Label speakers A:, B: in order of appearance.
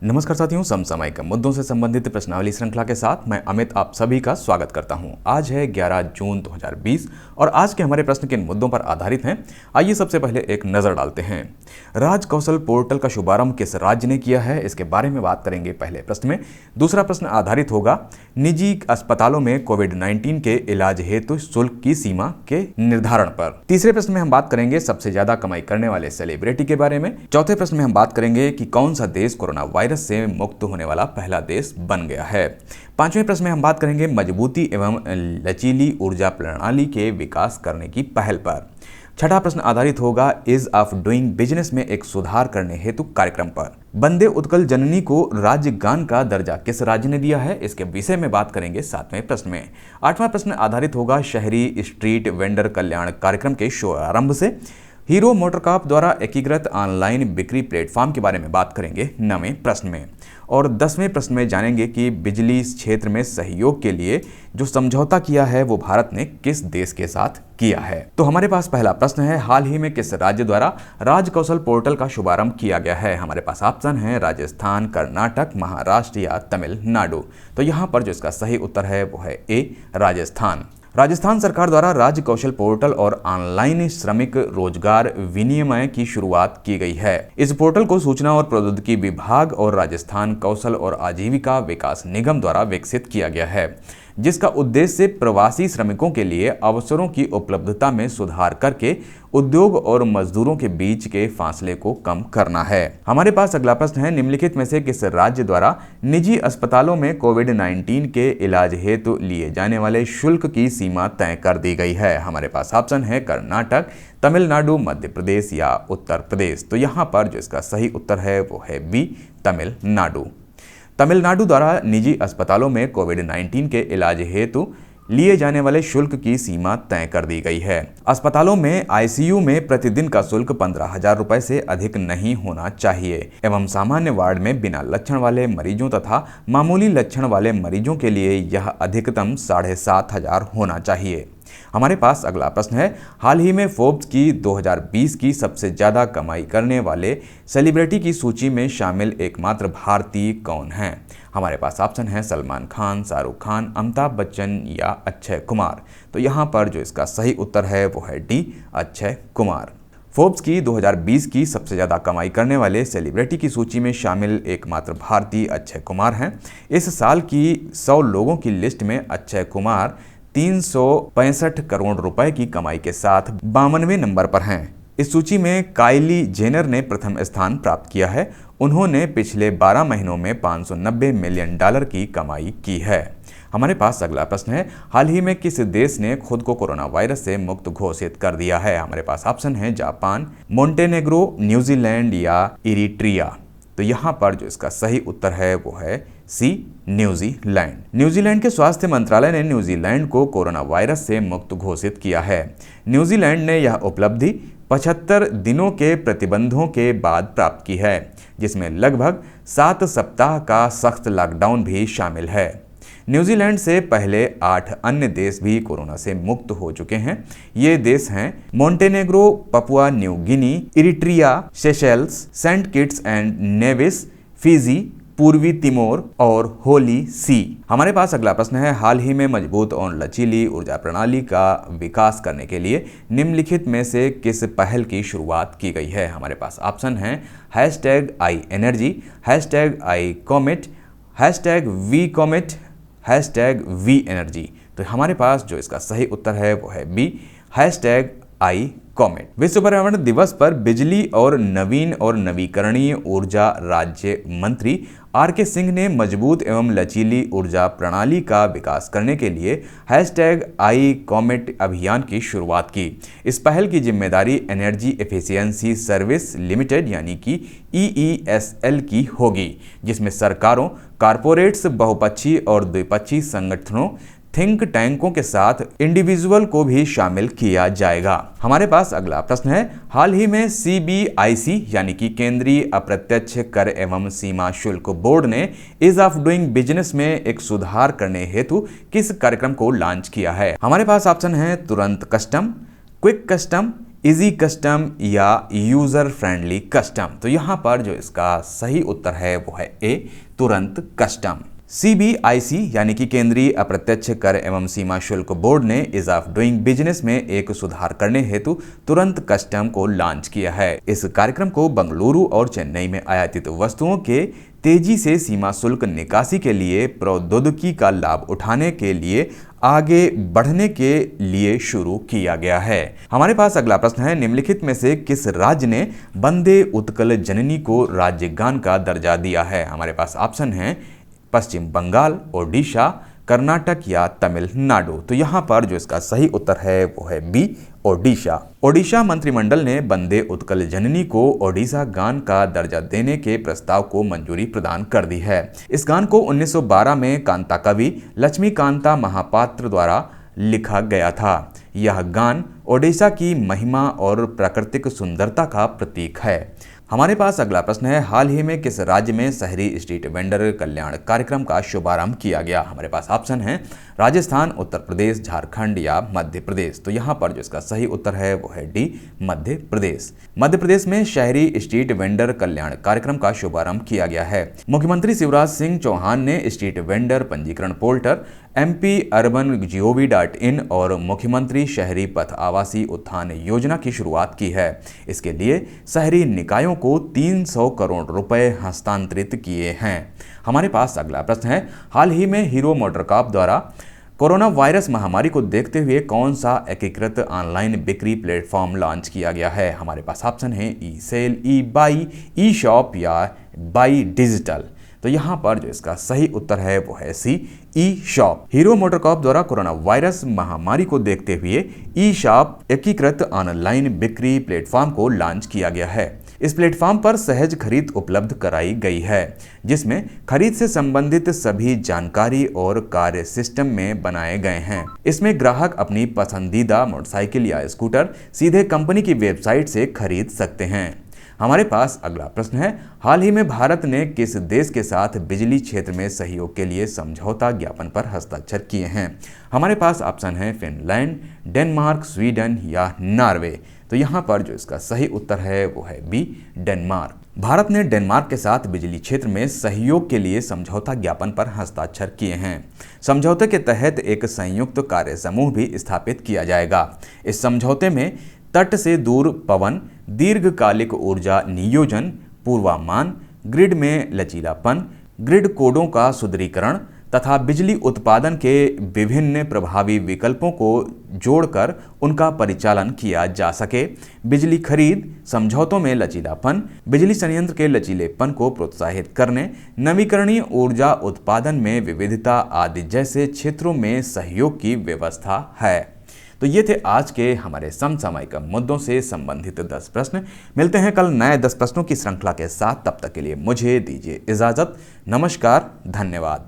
A: नमस्कार साथियों, समसामयिक मुद्दों से संबंधित प्रश्नावली श्रृंखला के साथ मैं अमित आप सभी का स्वागत करता हूं। आज है 11 जून 2020 और आज के हमारे प्रश्न किन मुद्दों पर आधारित हैं, आइए सबसे पहले एक नज़र डालते हैं। राज कौशल पोर्टल का शुभारंभ किस राज्य ने किया है, इसके बारे में बात करेंगे पहले प्रश्न में। दूसरा प्रश्न आधारित होगा निजी अस्पतालों में कोविड-19 के इलाज हेतु शुल्क की सीमा के निर्धारण पर। तीसरे प्रश्न में हम बात करेंगे सबसे ज्यादा कमाई करने वाले सेलिब्रिटी के बारे में। चौथे प्रश्न में हम बात करेंगे कि कौन सा देश कोरोना वायरस से मुक्त होने वाला पहला देश बन गया है। पांचवें प्रश्न में हम बात करेंगे मजबूती एवं लचीली ऊर्जा प्रणाली के विकास करने की पहल पर। छठा प्रश्न आधारित होगा ईज ऑफ डूइंग बिजनेस में एक सुधार करने हेतु कार्यक्रम पर। वंदे उत्कल जननी को राज्य गान का दर्जा किस राज्य ने दिया है, इसके विषय में बात करेंगे सातवें प्रश्न में। आठवां प्रश्न आधारित होगा शहरी स्ट्रीट वेंडर कल्याण कार्यक्रम के शुभारंभ से। हीरो मोटरकॉर्प द्वारा एकीकृत ऑनलाइन बिक्री प्लेटफॉर्म के बारे में बात करेंगे 9वें प्रश्न में। और 10वें प्रश्न में जानेंगे कि बिजली क्षेत्र में सहयोग के लिए जो समझौता किया है वो भारत ने किस देश के साथ किया है। तो हमारे पास पहला प्रश्न है, हाल ही में किस राज्य द्वारा राज कौशल पोर्टल का शुभारंभ किया गया है। हमारे पास ऑप्शन है राजस्थान, कर्नाटक, महाराष्ट्र या तमिलनाडु। तो यहाँ पर जो इसका सही उत्तर है वो है ए, राजस्थान। राजस्थान सरकार द्वारा राज्य कौशल पोर्टल और ऑनलाइन श्रमिक रोजगार विनिमय की शुरुआत की गई है। इस पोर्टल को सूचना और प्रौद्योगिकी विभाग और राजस्थान कौशल और आजीविका विकास निगम द्वारा विकसित किया गया है, जिसका उद्देश्य प्रवासी श्रमिकों के लिए अवसरों की उपलब्धता में सुधार करके उद्योग और मजदूरों के बीच के फासले को कम करना है। हमारे पास अगला प्रश्न है, निम्नलिखित में से किस राज्य द्वारा निजी अस्पतालों में कोविड-19 के इलाज हेतु लिए जाने वाले शुल्क की सीमा तय कर दी गई है। हमारे पास ऑप्शन है कर्नाटक, तमिलनाडु, मध्य प्रदेश या उत्तर प्रदेश। तो यहाँ पर जो इसका सही उत्तर है वो है बी, तमिलनाडु। तमिलनाडु द्वारा निजी अस्पतालों में कोविड-19 के इलाज हेतु लिए जाने वाले शुल्क की सीमा तय कर दी गई है। अस्पतालों में आईसीयू में प्रतिदिन का शुल्क 15,000 रुपए से अधिक नहीं होना चाहिए एवं सामान्य वार्ड में बिना लक्षण वाले मरीजों तथा मामूली लक्षण वाले मरीजों के लिए यह अधिकतम 7,500 होना चाहिए। हमारे पास अगला प्रश्न है, हाल ही में फोर्ब्स की 2020 की सबसे ज्यादा कमाई करने वाले सेलिब्रिटी की सूची में शामिल एकमात्र भारतीय कौन है। हमारे पास ऑप्शन है सलमान खान, शाहरुख खान, अमिताभ बच्चन या अक्षय कुमार। तो यहाँ पर जो इसका सही उत्तर है वो है डी, अक्षय कुमार। फोर्ब्स की 2020 की सबसे ज़्यादा कमाई करने वाले सेलिब्रिटी की सूची में शामिल एकमात्र भारतीय अक्षय कुमार हैं। इस साल की 100 लोगों की लिस्ट में अक्षय कुमार 365 करोड़ रुपए की कमाई के साथ 52वें नंबर पर हैं। इस सूची में काइली जेनर ने प्रथम स्थान प्राप्त किया है। उन्होंने पिछले 12 महीनों में $590 मिलियन की कमाई की है। हमारे पास अगला प्रश्न है, हाल ही में किस देश ने खुद को कोरोना वायरस से मुक्त घोषित कर दिया है। हमारे पास ऑप्शन है जापान, मोंटेनेग्रो, न्यूजीलैंड या इरिट्रिया। तो यहाँ पर जो इसका सही उत्तर है वो है सी, न्यूजीलैंड। न्यूजीलैंड के स्वास्थ्य मंत्रालय ने न्यूजीलैंड को कोरोना वायरस से मुक्त घोषित किया है। न्यूजीलैंड ने यह उपलब्धि 75 दिनों के प्रतिबंधों के बाद प्राप्त की है, जिसमें लगभग 7 सप्ताह का सख्त लॉकडाउन भी शामिल है। न्यूजीलैंड से पहले 8 अन्य देश भी कोरोना से मुक्त हो चुके हैं। ये देश हैं Montenegro, Papua New Guinea, Eritrea, Seychelles, Saint Kitts and Nevis, Fiji, पूर्वी तिमोर और होली सी। हमारे पास अगला प्रश्न है, हाल ही में मजबूत और लचीली ऊर्जा प्रणाली का विकास करने के लिए निम्नलिखित में से किस पहल की शुरुआत की गई है। हमारे पास ऑप्शन है #I energy, #I comet, #V comet, #V energy. तो हमारे पास जो इसका सही उत्तर है वो है बी, #आई कॉमेट। विश्व पर्यावरण दिवस पर बिजली और नवीन और नवीकरणीय ऊर्जा राज्य मंत्री आर.के. सिंह ने मजबूत एवं लचीली ऊर्जा प्रणाली का विकास करने के लिए #आई कॉमेट अभियान की शुरुआत की। इस पहल की जिम्मेदारी एनर्जी एफिशिएंसी सर्विस लिमिटेड यानी कि EESL की होगी, जिसमें सरकारों, कारपोरेट्स, बहुपक्षीय और द्विपक्षीय संगठनों, थिंक टैंकों के साथ इंडिविजुअल को भी शामिल किया जाएगा। हमारे पास अगला प्रश्न है, हाल ही में CBIC यानी कि केंद्रीय अप्रत्यक्ष कर एवं सीमा शुल्क बोर्ड ने ईज ऑफ डूइंग बिजनेस में एक सुधार करने हेतु किस कार्यक्रम को लॉन्च किया है। हमारे पास ऑप्शन है तुरंत custom, quick custom, easy custom या यूजर फ्रेंडली कस्टम? तो यहाँ पर जो इसका सही उत्तर है वो है ए, तुरंत कस्टम। CBIC यानी कि केंद्रीय अप्रत्यक्ष कर एवं सीमा शुल्क बोर्ड ने इज ऑफ डूइंग बिजनेस में एक सुधार करने हेतु तुरंत कस्टम को लॉन्च किया है। इस कार्यक्रम को बेंगलुरु और चेन्नई में आयातित वस्तुओं के तेजी से सीमा शुल्क निकासी के लिए प्रौद्योगिकी का लाभ उठाने के लिए आगे बढ़ने के लिए शुरू किया गया है। हमारे पास अगला प्रश्न है, निम्नलिखित में से किस राज्य ने वंदे उत्कल जननी को राज्य गान का दर्जा दिया है? हमारे पास ऑप्शन है पश्चिम बंगाल, ओडिशा, कर्नाटक या तमिलनाडु। तो यहाँ पर जो इसका सही उत्तर है वो है बी, ओडिशा। ओडिशा मंत्रिमंडल ने वंदे उत्कल जननी को ओडिशा गान का दर्जा देने के प्रस्ताव को मंजूरी प्रदान कर दी है। इस गान को 1912 में कांता कवि लक्ष्मीकांता महापात्र द्वारा लिखा गया था। यह गान ओडिशा की महिमा और प्राकृतिक सुंदरता का प्रतीक है। हमारे पास अगला प्रश्न है, हाल ही में किस राज्य में शहरी स्ट्रीट वेंडर कल्याण कार्यक्रम का शुभारंभ किया गया? हमारे पास ऑप्शन है राजस्थान, उत्तर प्रदेश, झारखंड या मध्य प्रदेश। तो यहाँ पर जो इसका सही उत्तर है वो है डी, मध्य प्रदेश। मध्य प्रदेश में शहरी स्ट्रीट वेंडर कल्याण कार्यक्रम का शुभारंभ किया गया है। मुख्यमंत्री शिवराज सिंह चौहान ने स्ट्रीट वेंडर पंजीकरण पोर्टल mp-urban.gov.in और मुख्यमंत्री शहरी पथ आवासीय उत्थान योजना की शुरुआत की है। इसके लिए शहरी निकायों को 300 करोड़ रुपए हस्तांतरित किए हैं। हमारे पास अगला प्रश्न है, हाल ही में हीरो मोटरकॉर्प द्वारा कोरोना वायरस महामारी को देखते हुए कौन सा एकीकृत ऑनलाइन बिक्री प्लेटफॉर्म लॉन्च किया गया है? हमारे पास ऑप्शन है e sell, e buy, e shop या बाई डिजिटल। तो यहाँ पर जो इसका सही उत्तर है वो है सी, ई शॉप। हीरो मोटरकॉर्प द्वारा कोरोना वायरस महामारी को देखते हुए ई शॉप एकीकृत ऑनलाइन बिक्री प्लेटफॉर्म को लॉन्च किया गया है। इस प्लेटफॉर्म पर सहज खरीद उपलब्ध कराई गई है, जिसमें खरीद से संबंधित सभी जानकारी और कार्य सिस्टम में बनाए गए हैं। इसमें ग्राहक अपनी पसंदीदा मोटरसाइकिल या स्कूटर सीधे कंपनी की वेबसाइट से खरीद सकते हैं। हमारे पास अगला प्रश्न है, हाल ही में भारत ने किस देश के साथ बिजली क्षेत्र में सहयोग के लिए समझौता ज्ञापन पर हस्ताक्षर किए हैं? हमारे पास ऑप्शन है फिनलैंड, डेनमार्क, स्वीडन या नॉर्वे। तो यहाँ पर जो इसका सही उत्तर है वो है बी, डेनमार्क। भारत ने डेनमार्क के साथ बिजली क्षेत्र में सहयोग के लिए समझौता ज्ञापन पर हस्ताक्षर किए हैं। समझौते के तहत एक संयुक्त कार्य समूह भी स्थापित किया जाएगा। इस समझौते में तट से दूर पवन, दीर्घकालिक ऊर्जा नियोजन, पूर्वानुमान, ग्रिड में लचीलापन, ग्रिड कोडों का सुदृढ़ीकरण तथा बिजली उत्पादन के विभिन्न प्रभावी विकल्पों को जोड़कर उनका परिचालन किया जा सके। बिजली खरीद समझौतों में लचीलापन, बिजली संयंत्र के लचीलेपन को प्रोत्साहित करने, नवीकरणीय ऊर्जा उत्पादन में विविधता आदि जैसे क्षेत्रों में सहयोग की व्यवस्था है। तो ये थे आज के हमारे समसामयिक मुद्दों से संबंधित 10 प्रश्न। मिलते हैं कल नए 10 प्रश्नों की श्रृंखला के साथ। तब तक के लिए मुझे दीजिए इजाजत। नमस्कार, धन्यवाद।